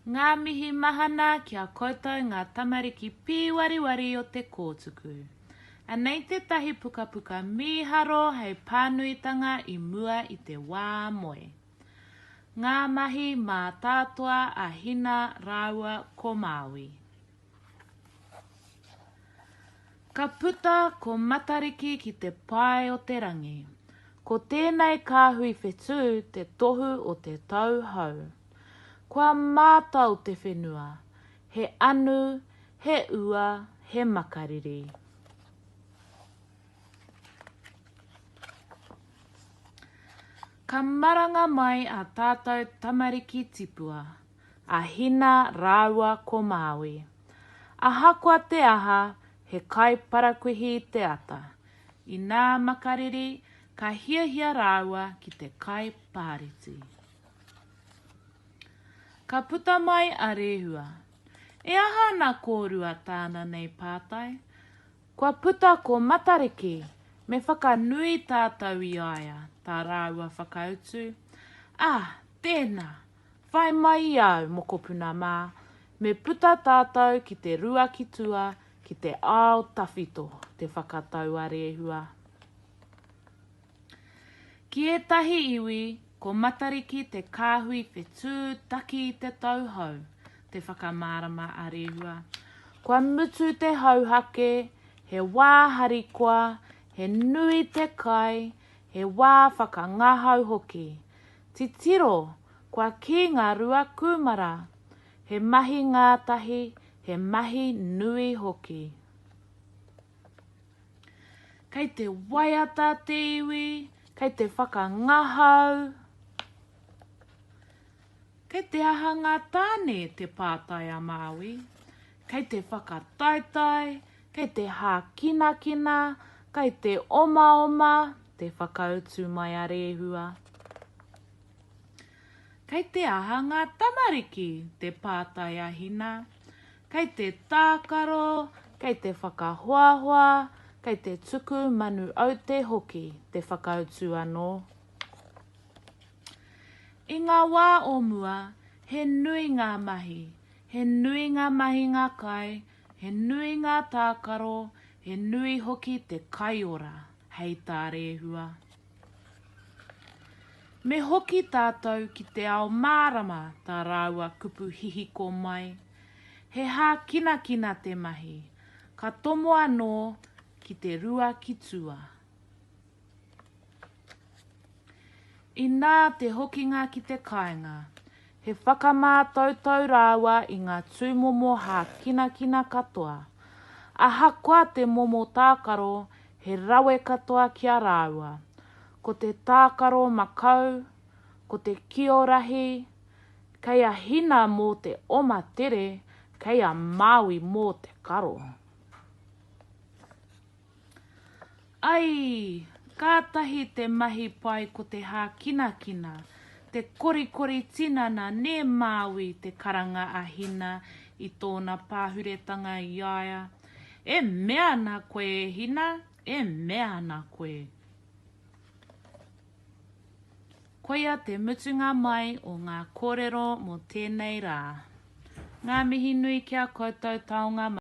Ngā mihi mahana kia koutou ngā tamariki pīwariwari o te kōtuku. Anei te tahi pukapuka mīharo hei pānuitanga I mua I te wā moe. Ngā mahi mā tātua a Hina rāua ko Māui. Ka puta ko matariki ki te pai o te rangi. Ko tēnei kāhui whetū te tohu o te tau hau. Kua mātau te whenua, he anu, he ua, he makariri. Ka maranga mai a tātou tamariki tipua, a Hina rāua ko Māui. Ahakoa te aha, he kaiparakuhi te ata. I nā makariri, ka hiahia rāua ki te kai pāriti. Ka puta mai a rehua. E aha nā kōrua tāna nei pātai? Kua puta ko matariki, me whakanui tātou I aia, tā rāua whakautu. Tēnā, whai mai au mokopuna mā, me puta tātou ki te rua ki tua, ki te ao tawhito, te whakatau a rehua. Ki etahi iwi, ko matariki te kāhui whetū taki I te tauhau, te whakamārama a rehua. Kua mutu te hauhake, he wā harikoa, he nui te kai, he wā whakangahau hoki. Titiro, kua ki ngā rua kumara, he mahi ngātahi, he mahi nui hoki. Kei te waiata te iwi, kei te whakangahau, kei te ahanga tāne te pātai a Māui, kei te whakataitai, kei te hākinakina, kei te oma, te whakautu mai a rehua. Kei te ahanga tamariki, te pātai a Hina, kei te tākaro, kei te whakahoahua, kei te tuku manu au te hoki, te whakautu anō. I ngā wā o mua, he nui ngā mahi, he nui ngā mahi ngā kai, he nui ngā tākaro, he nui hoki te kaiora, hei tā rehua. Me hoki tātou ki te ao mārama tā rāua kupu hihiko mai, he hākinakina te mahi, ka tomo anō ki te rua ki tua. I nā te hokinga ki te kāinga, he whakamātautau rāua I ngā tūmomo hākinakina katoa. Ahakoa te momo tākaro, he rawe katoa kia rāua. Ko te tākaro makau, ko te kiorahi, kei a Hina mō te oma tere, kei a Māui mō te karo. Kātahi te mahi pai ko te hākinakina, te korikori tinana ne Māui te karanga a Hina I tōna pāhuretanga I aia. E mea nā koe Hina, e mea nā koe. Koia te mutunga mai o ngā kōrero mō tēnei rā. Ngā mihi nui kia koutou taonga mai.